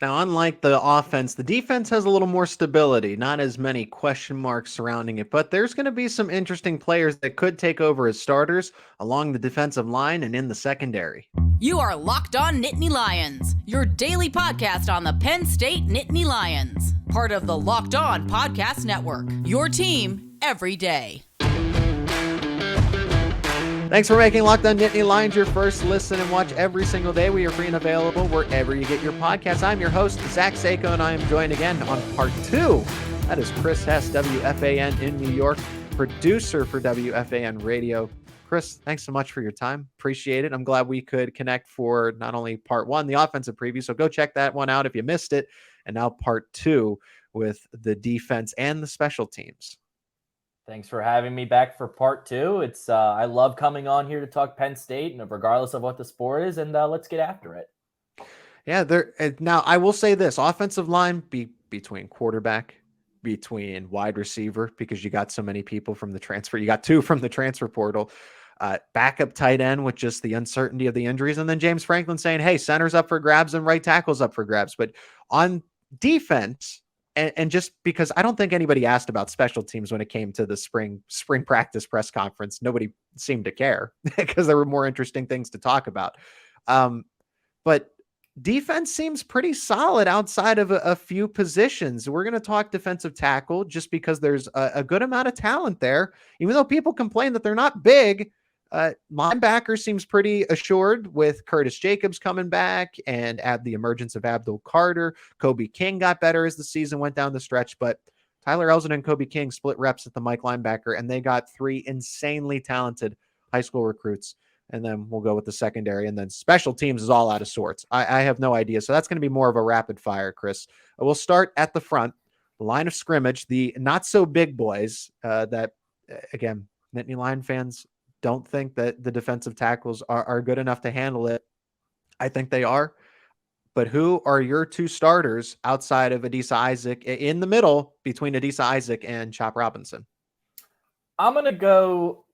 Now, unlike the offense, the defense has a little more stability, not as many question marks surrounding it, but there's going to be some interesting players that could take over as starters along the defensive line and in the secondary. You are Locked On Nittany Lions, your daily podcast on the Penn State Nittany Lions, part of the Locked On Podcast Network, your team every day. Thanks for making Locked On Nittany Lions your first listen and watch every single day. We are free and available wherever you get your podcasts. I'm your host, Zach Seyko, and I am joined again on part 2. That is Chris Hess, WFAN in New York, producer for WFAN Radio. Chris, thanks so much for your time. Appreciate it. I'm glad we could connect for not only part 1, the offensive preview, so go check that one out if you missed it, and now part 2 with the defense and the special teams. Thanks for having me back for part 2. It's I love coming on here to talk Penn State, and regardless of what the sport is, and let's get after it. Yeah, now I will say this: offensive line between quarterback, between wide receiver, because you got so many people from the transfer. You got 2 from the transfer portal. Backup tight end with just the uncertainty of the injuries, and then James Franklin saying, "Hey, center's up for grabs and right tackle's up for grabs." But on defense. And just because I don't think anybody asked about special teams when it came to the spring practice press conference, nobody seemed to care because there were more interesting things to talk about. But defense seems pretty solid outside of a few positions. We're going to talk defensive tackle just because there's a good amount of talent there, even though people complain that they're not big. Linebacker seems pretty assured with Curtis Jacobs coming back and add the emergence of Abdul Carter. Kobe King got better as the season went down the stretch, but Tyler Elzin and Kobe King split reps at the Mike linebacker, and they got 3 insanely talented high school recruits. And then we'll go with the secondary, and then special teams is all out of sorts. I have no idea. So that's going to be more of a rapid fire, Chris. We'll start at the front, the line of scrimmage, the not so big boys that, again, Nittany Lion fans don't think that the defensive tackles are good enough to handle it. I think they are. But who are your 2 starters outside of Adisa Isaac in the middle between Adisa Isaac and Chop Robinson? I'm going to go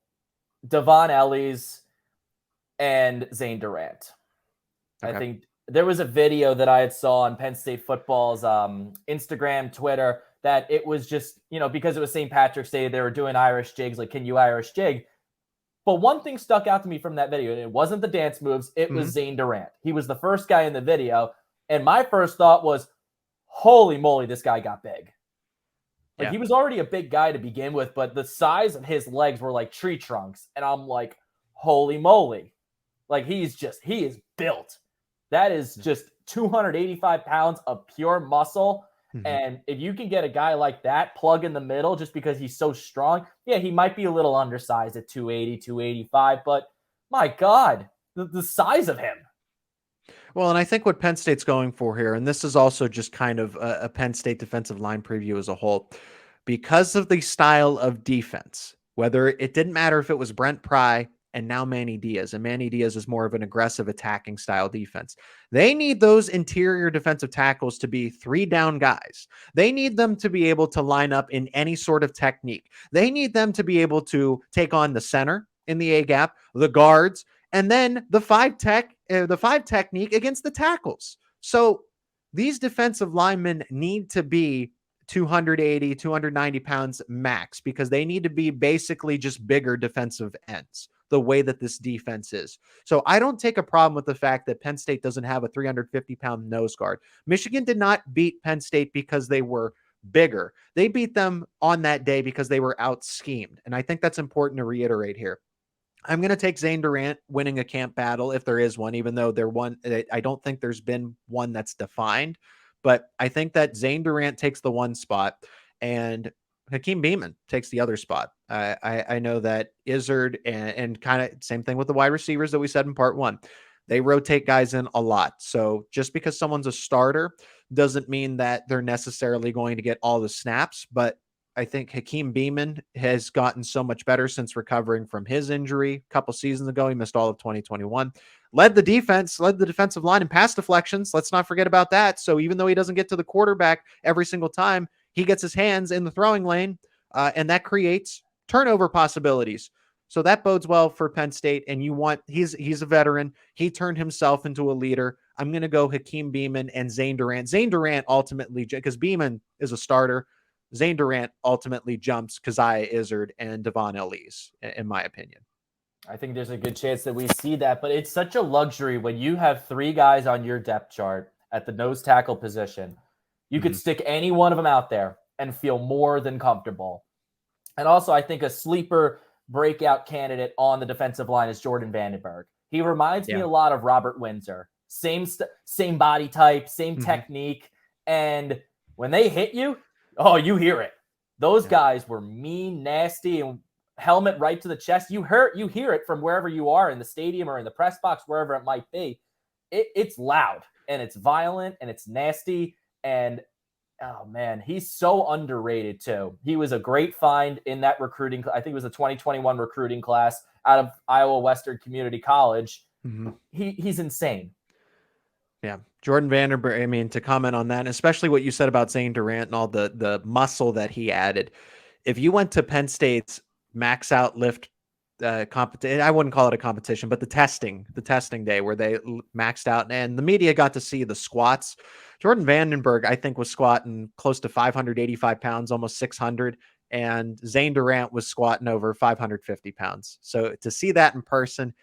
Devon Ellies and Zane Durant. Okay. I think there was a video that I had saw on Penn State football's Instagram, Twitter, that it was just, because it was St. Patrick's Day, they were doing Irish jigs, like, can you Irish jig? But one thing stuck out to me from that video, and it wasn't the dance moves, it was Zane Durant. He was the first guy in the video, and my first thought was, holy moly, this guy got big. Like, He was already a big guy to begin with, but the size of his legs were like tree trunks, and I'm like, holy moly. Like, he is built. That is just 285 pounds of pure muscle. And if you can get a guy like that plug in the middle just because he's so strong, yeah, he might be a little undersized at 280, 285, but my God, the size of him. Well, and I think what Penn State's going for here, and this is also just kind of a Penn State defensive line preview as a whole, because of the style of defense, whether it didn't matter if it was Brent Pry and now Manny Diaz, and Manny Diaz is more of an aggressive attacking style defense. They need those interior defensive tackles to be 3-down guys. They need them to be able to line up in any sort of technique. They need them to be able to take on the center in the A-gap, the guards, and then the 5 technique against the tackles. So these defensive linemen need to be 280, 290 pounds max because they need to be basically just bigger defensive ends, the way that this defense is. So I don't take a problem with the fact that Penn State doesn't have a 350-pound nose guard. Michigan did not beat Penn State because they were bigger. They beat them on that day because they were out-schemed. And I think that's important to reiterate here. I'm going to take Zane Durant winning a camp battle if there is one, even though I don't think there's been one that's defined. But I think that Zane Durant takes the 1 spot and Hakeem Beamon takes the other spot. I know that Izzard and kind of same thing with the wide receivers that we said in part 1. They rotate guys in a lot. So just because someone's a starter doesn't mean that they're necessarily going to get all the snaps. But I think Hakeem Beamon has gotten so much better since recovering from his injury a couple seasons ago. He missed all of 2021. Led the defensive line in pass deflections. Let's not forget about that. So even though he doesn't get to the quarterback every single time, he gets his hands in the throwing lane, and that creates turnover possibilities. So that bodes well for Penn State. And he's a veteran. He turned himself into a leader. I'm going to go Hakeem Beamon and Zane Durant. Zane Durant ultimately, because Beamon is a starter, Zane Durant ultimately jumps Keziah Izzard and Devon Elise, in my opinion. I think there's a good chance that we see that, but it's such a luxury when you have 3 guys on your depth chart at the nose tackle position. You could stick any one of them out there and feel more than comfortable. And also, I think a sleeper breakout candidate on the defensive line is Jordan Vandenberg. He reminds me a lot of Robert Windsor. Same body type, same technique. And when they hit you, oh, you hear it. Those guys were mean, nasty, and helmet right to the chest. You hear it from wherever you are in the stadium or in the press box, wherever it might be. It's loud and it's violent and it's nasty. And oh man, he's so underrated too. He was a great find in that recruiting. I think it was a 2021 recruiting class out of Iowa Western Community College. He's insane. Yeah. Jordan Vandenberg, I mean, to comment on that, especially what you said about Zane Durant and all the muscle that he added. If you went to Penn State's max out lift competition, I wouldn't call it a competition, but the testing day where they maxed out and the media got to see the squats. Jordan Vandenberg, I think, was squatting close to 585 pounds, almost 600. And Zane Durant was squatting over 550 pounds. So to see that in person,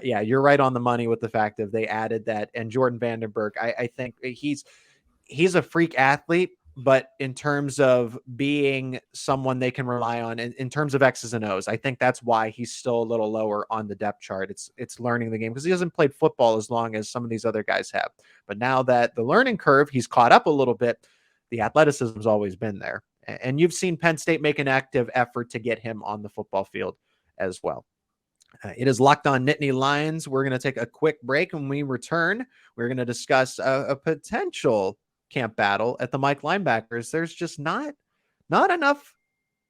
yeah, you're right on the money with the fact that they added that. And Jordan Vandenberg, I think he's a freak athlete, but in terms of being someone they can rely on in terms of X's and O's, I think that's why he's still a little lower on the depth chart. It's learning the game because he hasn't played football as long as some of these other guys have. But now that the learning curve, he's caught up a little bit, the athleticism's always been there. And you've seen Penn State make an active effort to get him on the football field as well. It is Locked On Nittany Lions. We're going to take a quick break. When we return, we're going to discuss a potential camp battle at the Mike linebackers. There's just not enough,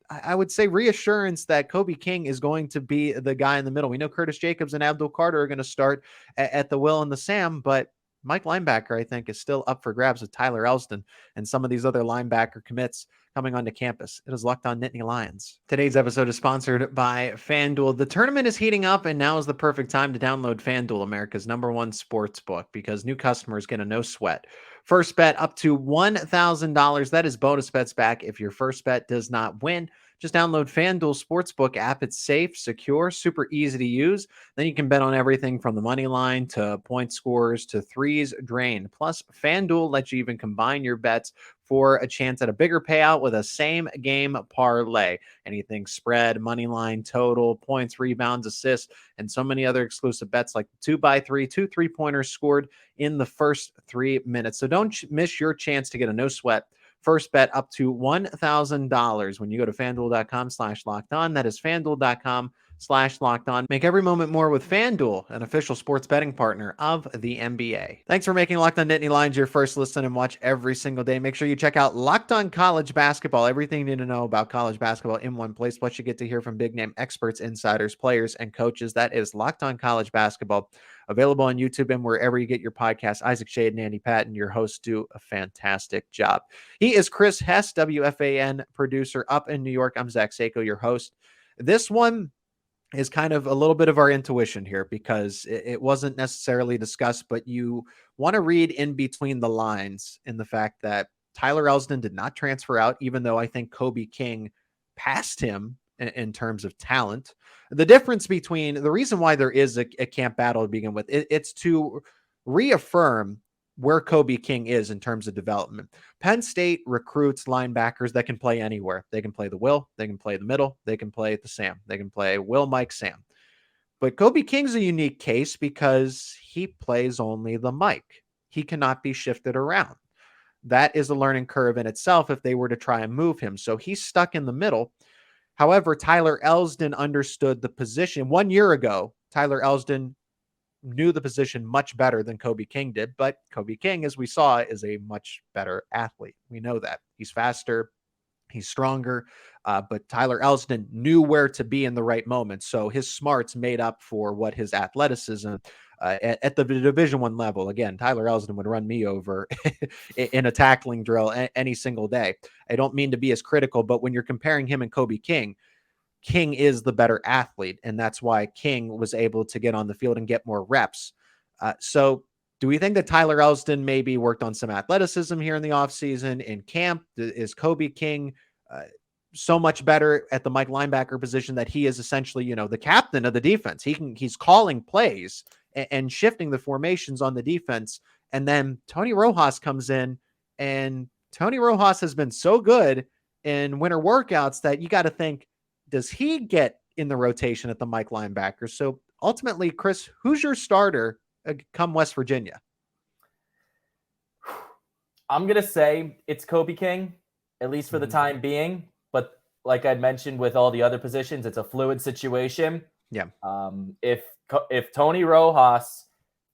I would say, reassurance that Kobe King is going to be the guy in the middle. We know Curtis Jacobs and Abdul Carter are going to start at the Will and the Sam, but Mike linebacker, I think, is still up for grabs with Tyler Elston and some of these other linebacker commits coming onto campus. It is Locked On Nittany Lions. Today's episode is sponsored by FanDuel. The tournament is heating up, and now is the perfect time to download FanDuel, America's #1 sports book, because new customers get a no sweat first bet up to $1,000. That is bonus bets back if your first bet does not win. Just download FanDuel Sportsbook app. It's safe, secure, super easy to use. Then you can bet on everything from the money line to point scores to threes drained. Plus, FanDuel lets you even combine your bets for a chance at a bigger payout with a same game parlay. Anything spread, money line, total, points, rebounds, assists, and so many other exclusive bets like 2x3, 2 3-pointers scored in the first 3 minutes. So don't miss your chance to get a no sweat first bet up to $1,000 when you go to FanDuel.com/lockedon. That is FanDuel.com/lockedon. Make every moment more with FanDuel, an official sports betting partner of the NBA. Thanks for making Locked On Nittany Lions your first listen and watch every single day. Make sure you check out Locked On College Basketball. Everything you need to know about college basketball in one place. Plus, you get to hear from big name experts, insiders, players, and coaches. That is Locked On College Basketball. Available on YouTube and wherever you get your podcasts. Isaac Shade and Andy Patton, your hosts, do a fantastic job. He is Chris Hess, WFAN producer up in New York. I'm Zach Seyko, your host. This one is kind of a little bit of our intuition here because it wasn't necessarily discussed, but you want to read in between the lines in the fact that Tyler Elston did not transfer out, even though I think Kobe King passed him in terms of talent. The difference between the reason why there is a camp battle to begin with, it's to reaffirm where Kobe King is in terms of development. Penn State recruits linebackers that can play anywhere. They can play the Will, they can play the middle, they can play the Sam, they can play Will, Mike, Sam. But Kobe King's a unique case because he plays only the Mike. He cannot be shifted around. That is a learning curve in itself if they were to try and move him. So he's stuck in the middle. However, Tyler Elston understood the position. 1 year ago, Tyler Elston knew the position much better than Kobe King did, but Kobe King, as we saw, is a much better athlete. We know that. He's faster, he's stronger, but Tyler Elston knew where to be in the right moment. So his smarts made up for what his athleticism at the Division I level. Again, Tyler Elston would run me over in a tackling drill any single day. I don't mean to be as critical, but when you're comparing him and Kobe King, King is the better athlete, and that's why King was able to get on the field and get more reps. So Do we think that Tyler Elston maybe worked on some athleticism here in the offseason in camp? Is Kobe King so much better at the Mike linebacker position that he is essentially, the captain of the defense? He's calling plays and shifting the formations on the defense. And then Tony Rojas comes in, and Tony Rojas has been so good in winter workouts that you got to think, does he get in the rotation at the Mike linebacker? So ultimately, Chris, who's your starter come West Virginia? I'm going to say it's Kobe King, at least for the time being. But like I'd mentioned with all the other positions, it's a fluid situation. Yeah. If Tony Rojas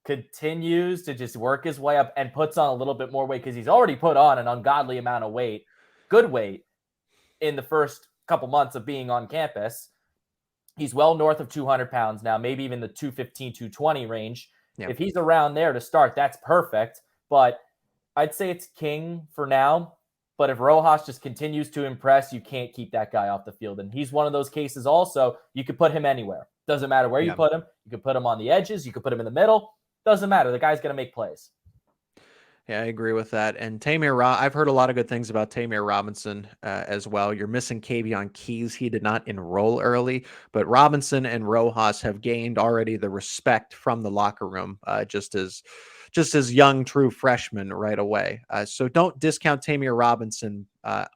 continues to just work his way up and puts on a little bit more weight, because he's already put on an ungodly amount of weight, good weight, in the first couple months of being on campus. He's well north of 200 pounds now, maybe even the 215, 220 range. Yeah. If he's around there to start, that's perfect. But I'd say it's King for now. But if Rojas just continues to impress, you can't keep that guy off the field. And he's one of those cases also, you could put him anywhere. Doesn't matter where you put him. You could put him on the edges. You could put him in the middle. Doesn't matter. The guy's going to make plays. Yeah, I agree with that. And I've heard a lot of good things about Tamir Robinson as well. You're missing Kavion Keys. He did not enroll early, but Robinson and Rojas have gained already the respect from the locker room, just as young, true freshmen right away. So don't discount Tamir Robinson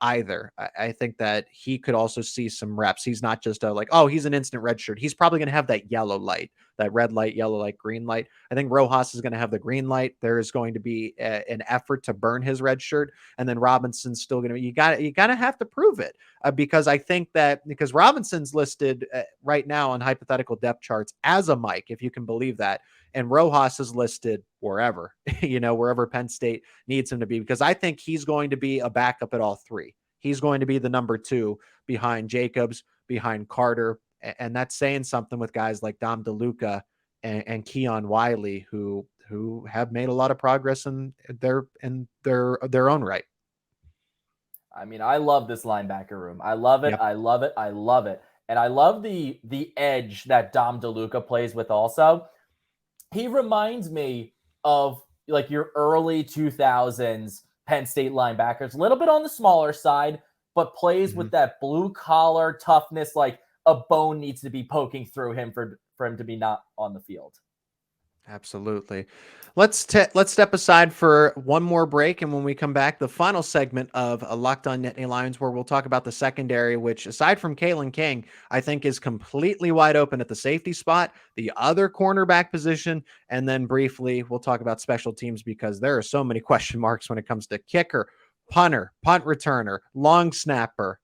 either. I think that he could also see some reps. He's not just he's an instant red shirt. He's probably going to have that yellow light, that red light, yellow light, green light. I think Rojas is going to have the green light. There is going to be an effort to burn his red shirt. And then Robinson's still going to, you got to have to prove it because I think because Robinson's listed right now on hypothetical depth charts as a Mike, if you can believe that. And Rojas is listed wherever, wherever Penn State needs him to be, because I think he's going to be a backup at all three. He's going to be the number 2 behind Jacobs, behind Carter. And that's saying something with guys like Dom DeLuca and Keon Wiley, who have made a lot of progress in their own right. I mean, I love this linebacker room. I love it. Yep. I love it. I love it. And I love the edge that Dom DeLuca plays with also. He reminds me of like your early 2000s Penn State linebackers, a little bit on the smaller side, but plays with that blue collar toughness, like a bone needs to be poking through him for him to be not on the field. Absolutely. Let's step aside for one more break, and when we come back, the final segment of Locked On Nittany Lions, where we'll talk about the secondary, which, aside from Kalen King, I think is completely wide open at the safety spot, the other cornerback position, and then briefly we'll talk about special teams because there are so many question marks when it comes to kicker, punter, punt returner, long snapper.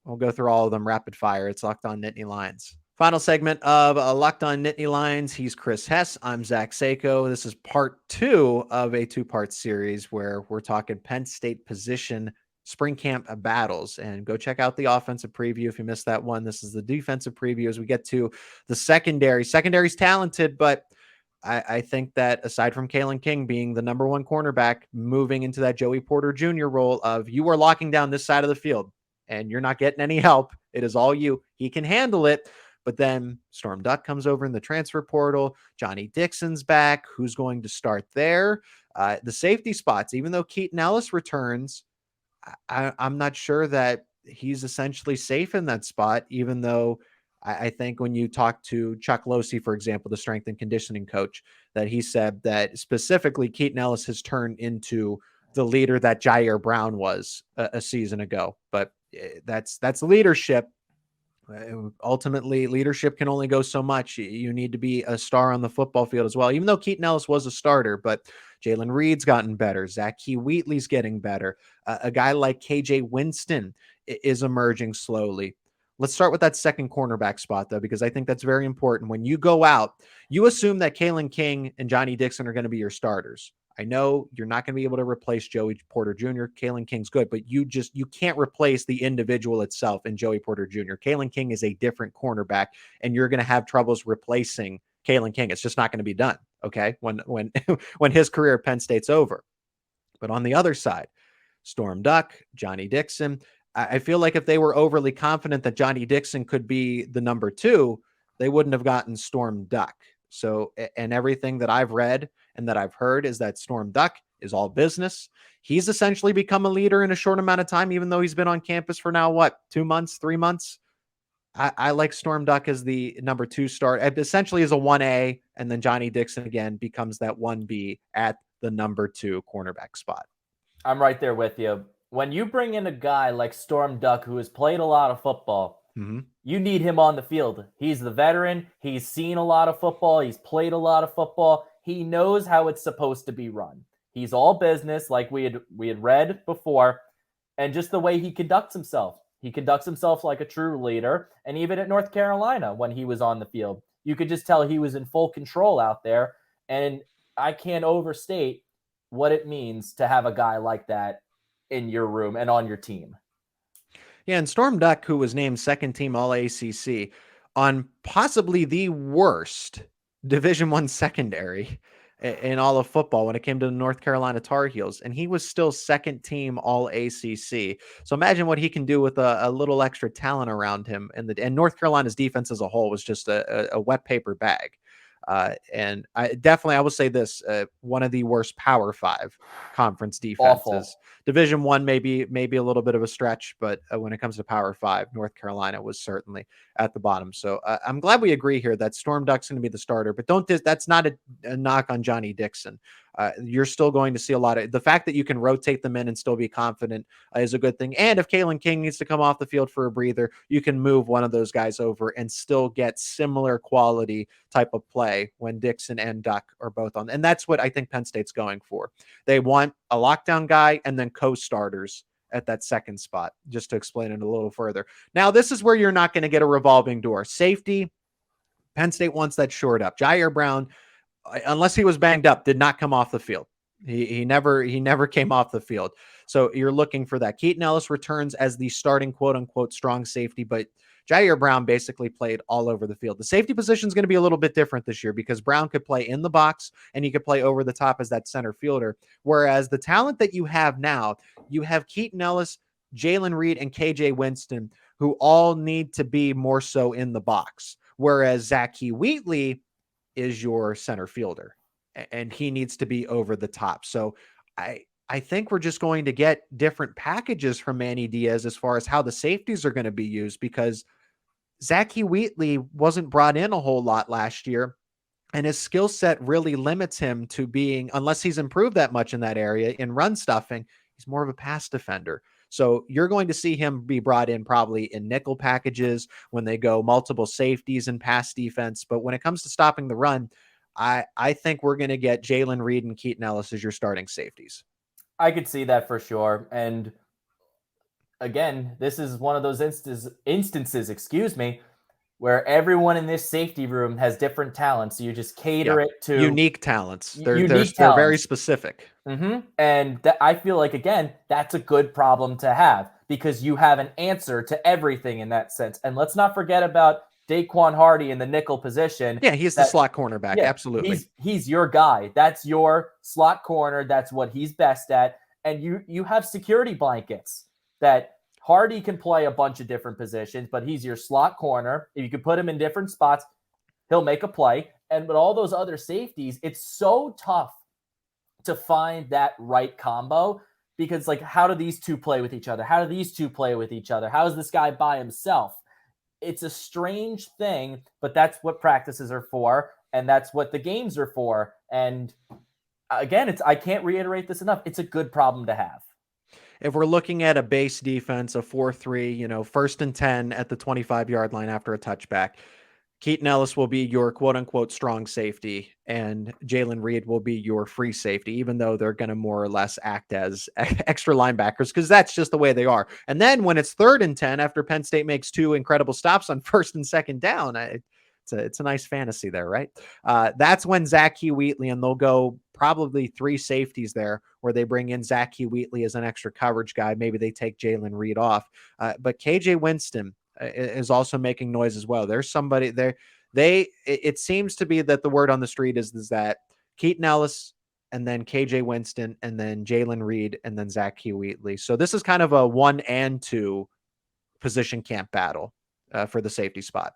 We'll go through all of them rapid fire. It's Locked On Nittany Lions. Final segment of Locked On Nittany Lions. He's Chris Hess. I'm Zach Seyko. This is part 2 of a 2-part series where we're talking Penn State position spring camp battles. And go check out the offensive preview if you missed that one. This is the defensive preview as we get to the secondary. Secondary's talented, but I think that aside from Kalen King being the number 1 cornerback, moving into that Joey Porter Jr. role of you are locking down this side of the field and you're not getting any help. It is all you. He can handle it. But then Storm Duck comes over in the transfer portal. Johnny Dixon's back. Who's going to start there? The safety spots, even though Keaton Ellis returns, I'm not sure that he's essentially safe in that spot, even though I think when you talk to Chuck Losey, for example, the strength and conditioning coach, that he said that specifically Keaton Ellis has turned into the leader that Jair Brown was a season ago. But that's leadership. Ultimately, leadership can only go so much. You need to be a star on the football field as well, even though Keaton Ellis was a starter. But Jalen Reed's gotten better. Zach Wheatley's getting better. A guy like KJ Winston is emerging slowly. Let's start with that second cornerback spot, though, because I think that's very important. When you go out, you assume that Kalen King and Johnny Dixon are going to be your starters. I know you're not going to be able to replace Joey Porter Jr. Kalen King's good, but you can't replace the individual itself in Joey Porter Jr. Kalen King is a different cornerback, and you're going to have troubles replacing Kalen King. It's just not going to be done, okay, when his career at Penn State's over. But on the other side, Storm Duck, Johnny Dixon, I feel like if they were overly confident that Johnny Dixon could be the number 2, they wouldn't have gotten Storm Duck. So, and everything that I've read and that I've heard is that Storm Duck is all business. He's essentially become a leader in a short amount of time, even though he's been on campus for now, 2 months, 3 months. I like Storm Duck as the number 2 start, essentially as a 1A, and then Johnny Dixon again becomes that 1B at the number 2 cornerback spot. I'm right there with you. When you bring in a guy like Storm Duck, who has played a lot of football, you need him on the field. He's the veteran. He's seen a lot of football. He's played a lot of football. He knows how it's supposed to be run. He's all business, like we had read before, and just the way he conducts himself. He conducts himself like a true leader, and even at North Carolina when he was on the field, you could just tell he was in full control out there, and I can't overstate what it means to have a guy like that in your room and on your team. Yeah, and Storm Duck, who was named second team All-ACC on possibly the worst Division I secondary in all of football when it came to the North Carolina Tar Heels, and he was still second team All-ACC. So imagine what he can do with a little extra talent around him. And North Carolina's defense as a whole was just a wet paper bag. And I will say this, one of the worst Power 5 conference defenses. Awful. Division I, maybe a little bit of a stretch, but when it comes to Power 5, North Carolina was certainly at the bottom. So I'm glad we agree here that Storm Duck's going to be the starter, but that's not a knock on Johnny Dixon. You're still going to see a lot of the fact that you can rotate them in and still be confident is a good thing. And if Kalen King needs to come off the field for a breather, you can move one of those guys over and still get similar quality type of play when Dixon and Duck are both on. And that's what I think Penn State's going for. They want a lockdown guy and then co-starters at that second spot, just to explain it a little further. Now, this is where you're not going to get a revolving door. Safety, Penn State wants that shored up. Jair Brown, unless he was banged up, did not come off the field. He never came off the field. So you're looking for that. Keaton Ellis returns as the starting quote unquote strong safety, but Jair Brown basically played all over the field. The safety position is going to be a little bit different this year because Brown could play in the box and he could play over the top as that center fielder. Whereas the talent that you have now, you have Keaton Ellis, Jalen Reed, and KJ Winston, who all need to be more so in the box. Whereas Zach Wheatley is your center fielder and he needs to be over the top. So I think we're just going to get different packages from Manny Diaz as far as how the safeties are going to be used, because Zach Wheatley wasn't brought in a whole lot last year, and his skill set really limits him to being, unless he's improved that much in that area in run stuffing, he's more of a pass defender. So you're going to see him be brought in probably in nickel packages when they go multiple safeties and pass defense. But when it comes to stopping the run, I think we're going to get Jalen Reed and Keaton Ellis as your starting safeties. I could see that for sure. And again, this is one of those instances, where everyone in this safety room has different talents. So you just cater it to unique talents. They're very specific. And I feel like, again, that's a good problem to have because you have an answer to everything in that sense. And let's not forget about Daquan Hardy in the nickel position. Yeah, he's the slot cornerback. Yeah, absolutely. He's your guy. That's your slot corner. That's what he's best at. And you have security blankets that Hardy can play a bunch of different positions, but he's your slot corner. If you could put him in different spots, he'll make a play. And with all those other safeties, it's so tough to find that right combo because, like, how do these two play with each other? How do these two play with each other? How is this guy by himself? It's a strange thing, but that's what practices are for, and that's what the games are for. And again, I can't reiterate this enough. It's a good problem to have. If we're looking at a base defense, a 4-3, first and 10 at the 25-yard line after a touchback, Keaton Ellis will be your quote-unquote strong safety, and Jalen Reed will be your free safety, even though they're going to more or less act as extra linebackers because that's just the way they are. And then when it's 3rd and 10 after Penn State makes 2 incredible stops on 1st and 2nd down, it's a nice fantasy there, right? That's when Zach Wheatley, and they'll go probably 3 safeties there where they bring in Zach Wheatley as an extra coverage guy. Maybe they take Jalen Reed off. But KJ Winston is also making noise as well. There's somebody there. It seems to be that the word on the street is that Keaton Ellis and then KJ Winston and then Jalen Reed and then Zach Wheatley. So this is kind of a 1 and 2 position camp battle for the safety spot.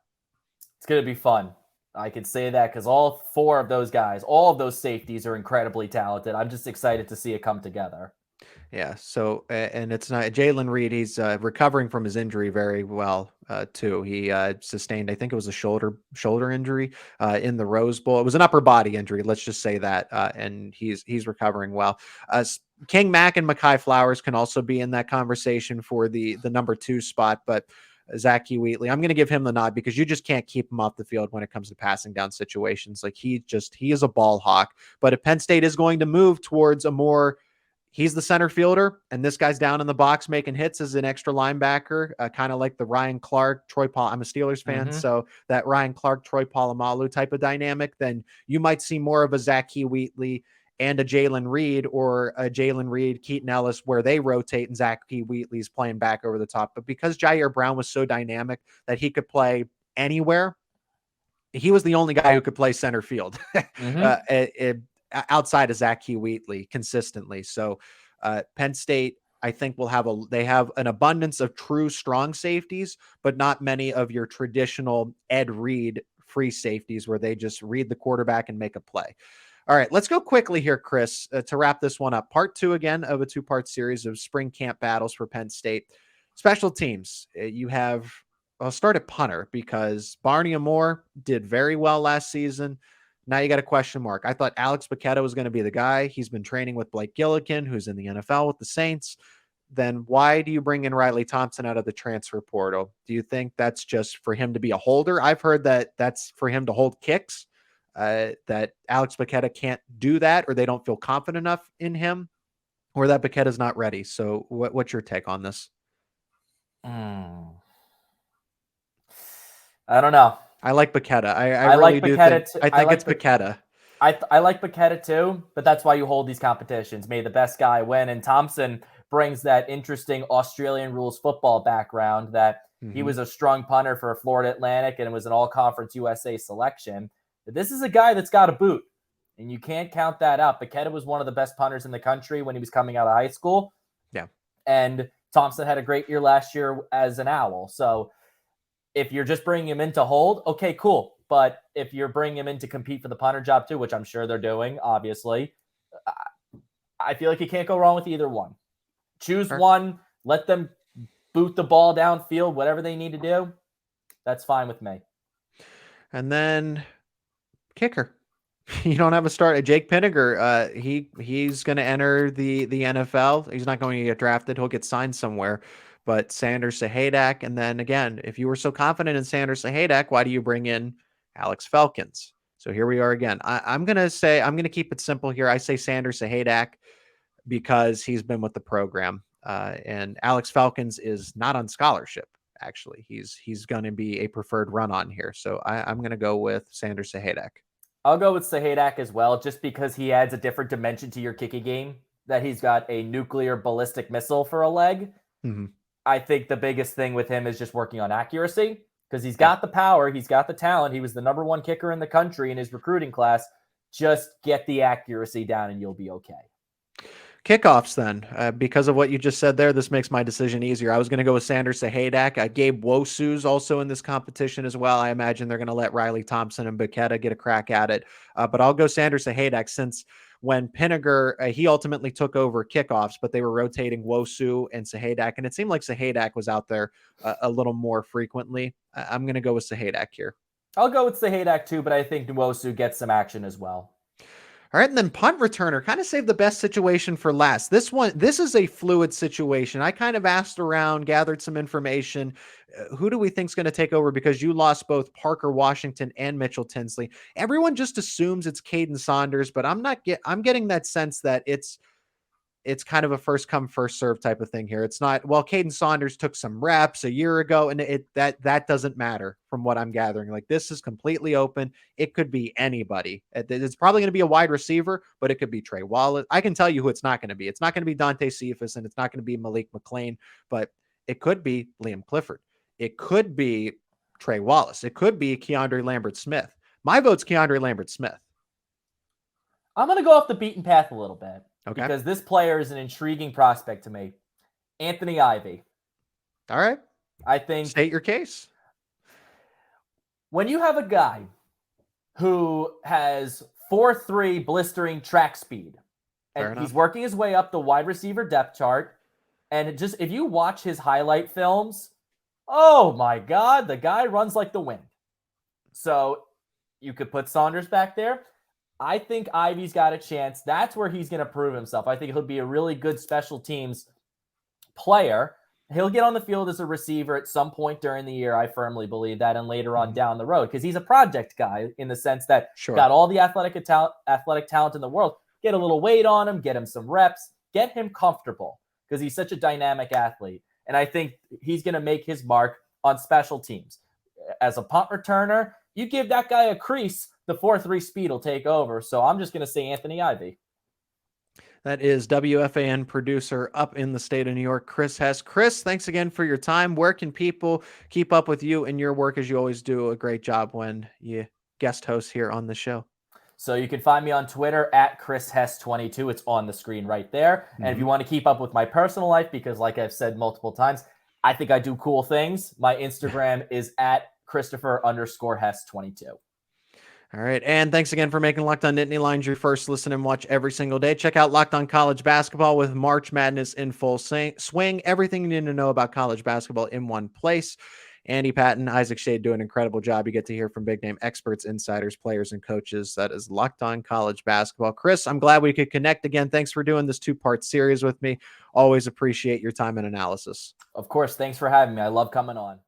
It's going to be fun. I could say that because all 4 of those guys, all of those safeties are incredibly talented. I'm just excited to see it come together. Yeah. So, and it's not Jalen Reed. He's recovering from his injury very well, too. He sustained, I think it was a shoulder injury in the Rose Bowl. It was an upper body injury. Let's just say that. And he's recovering well. King Mack and Mekhi Flowers can also be in that conversation for the number 2 spot, but Zach Wheatley, I'm going to give him the nod because you just can't keep him off the field when it comes to passing down situations. Like he is a ball hawk. But if Penn State is going to move towards a more he's the center fielder, and this guy's down in the box making hits as an extra linebacker, kind of like the Ryan Clark, Troy Paul. I'm a Steelers fan, so that Ryan Clark, Troy Polamalu type of dynamic, then you might see more of a Zach Wheatley and a Jalen Reed, or a Jalen Reed, Keaton Ellis, where they rotate and Zach Wheatley's playing back over the top. But because Jair Brown was so dynamic that he could play anywhere, he was the only guy who could play center field. Outside of Zach Wheatley consistently. So Penn State, I think they have an abundance of true strong safeties, but not many of your traditional Ed Reed free safeties where they just read the quarterback and make a play. All right, let's go quickly here, Chris, to wrap this one up. Part 2 again of a 2-part series of spring camp battles for Penn State. Special teams. I'll start at punter because Barney Amore did very well last season. Now you got a question mark. I thought Alex Bacchetta was going to be the guy. He's been training with Blake Gillikin, who's in the NFL with the Saints. Then why do you bring in Riley Thompson out of the transfer portal? Do you think that's just for him to be a holder? I've heard that that's for him to hold kicks, that Alex Bacchetta can't do that, or they don't feel confident enough in him, or that Bacchetta's not ready. So what's your take on this? I don't know. I like Bacchetta. I really do think it's Bacchetta. I like Bacchetta too, but that's why you hold these competitions. May the best guy win. And Thompson brings that interesting Australian rules football background that he was a strong punter for Florida Atlantic and was an all-conference USA selection. But this is a guy that's got a boot, and you can't count that out. Bacchetta was one of the best punters in the country when he was coming out of high school. Yeah. And Thompson had a great year last year as an Owl. So if you're just bringing him in to hold, okay, cool. But if you're bringing him in to compete for the punter job too, which I'm sure they're doing, obviously, I feel like you can't go wrong with either one. Choose one, let them boot the ball downfield, whatever they need to do. That's fine with me. And then kicker. You don't have a start. Jake Pinniger, he's going to enter the NFL. He's not going to get drafted. He'll get signed somewhere. But Sanders Sahadak, and then again, if you were so confident in Sanders Sahadak, why do you bring in Alex Felkins? So here we are again. I'm going to keep it simple here. I say Sanders Sahadak because he's been with the program. And Alex Felkins is not on scholarship, actually. He's going to be a preferred run-on here. So I'm going to go with Sanders Sahadak. I'll go with Sahadak as well, just because he adds a different dimension to your kicking game, that he's got a nuclear ballistic missile for a leg. I think the biggest thing with him is just working on accuracy, because he's got the power, he's got the talent. He was the number 1 kicker in the country in his recruiting class. Just get the accuracy down and you'll be okay. Kickoffs then, because of what you just said there, this makes my decision easier. I was going to go with Sanders Sahadak. Gabe Wosu's also in this competition as well. I imagine they're going to let Riley Thompson and Bacchetta get a crack at it. But I'll go Sanders Sahadak, since when Pinniger, he ultimately took over kickoffs, but they were rotating Wosu and Sahadak, and it seemed like Sahadak was out there a little more frequently. I'm going to go with Sahadak here. I'll go with Sahadak too, but I think Wosu gets some action as well. All right, and then punt returner, kind of saved the best situation for last. This is a fluid situation. I kind of asked around, gathered some information. Who do we think is going to take over? Because you lost both Parker Washington and Mitchell Tinsley. Everyone just assumes it's Caden Saunders, but I'm getting that sense that it's kind of a first come, first serve type of thing here. It's not, well, Caden Saunders took some reps a year ago, and that doesn't matter from what I'm gathering. Like, this is completely open. It could be anybody. It's probably going to be a wide receiver, but it could be Trey Wallace. I can tell you who it's not going to be. It's not going to be Dante Cephas, and it's not going to be Malik McLean, but it could be Liam Clifford. It could be Trey Wallace. It could be Keandre Lambert-Smith. My vote's Keandre Lambert-Smith. I'm going to go off the beaten path a little bit. Okay. Because this player is an intriguing prospect to me. Anthony Ivy. All right. I think. State your case. When you have a guy who has 4.3 blistering track speed. And he's working his way up the wide receiver depth chart. And just if you watch his highlight films, oh my God, the guy runs like the wind. So you could put Saunders back there. I think Ivy's got a chance. That's where he's going to prove himself. I think he'll be a really good special teams player. He'll get on the field as a receiver at some point during the year. I firmly believe that, and later on down the road, because he's a project guy in the sense that got all the athletic talent in the world. Get a little weight on him, get him some reps, get him comfortable, because he's such a dynamic athlete. And I think he's going to make his mark on special teams. As a punt returner, you give that guy a crease, the 4.3 speed will take over. So I'm just going to say Anthony Ivy. That is WFAN producer up in the state of New York, Chris Hess. Chris, thanks again for your time. Where can people keep up with you and your work, as you always do a great job when you guest host here on the show? So you can find me on Twitter at Chris Hess 22. It's on the screen right there. And if you want to keep up with my personal life, because like I've said multiple times, I think I do cool things, my Instagram is at Christopher_Hess22. All right. And thanks again for making Locked On Nittany Lions your first listen and watch every single day. Check out Locked On College Basketball with March Madness in full swing. Everything you need to know about college basketball in one place. Andy Patton, Isaac Shade do an incredible job. You get to hear from big name experts, insiders, players, and coaches. That is Locked On College Basketball. Chris, I'm glad we could connect again. Thanks for doing this 2-part series with me. Always appreciate your time and analysis. Of course. Thanks for having me. I love coming on.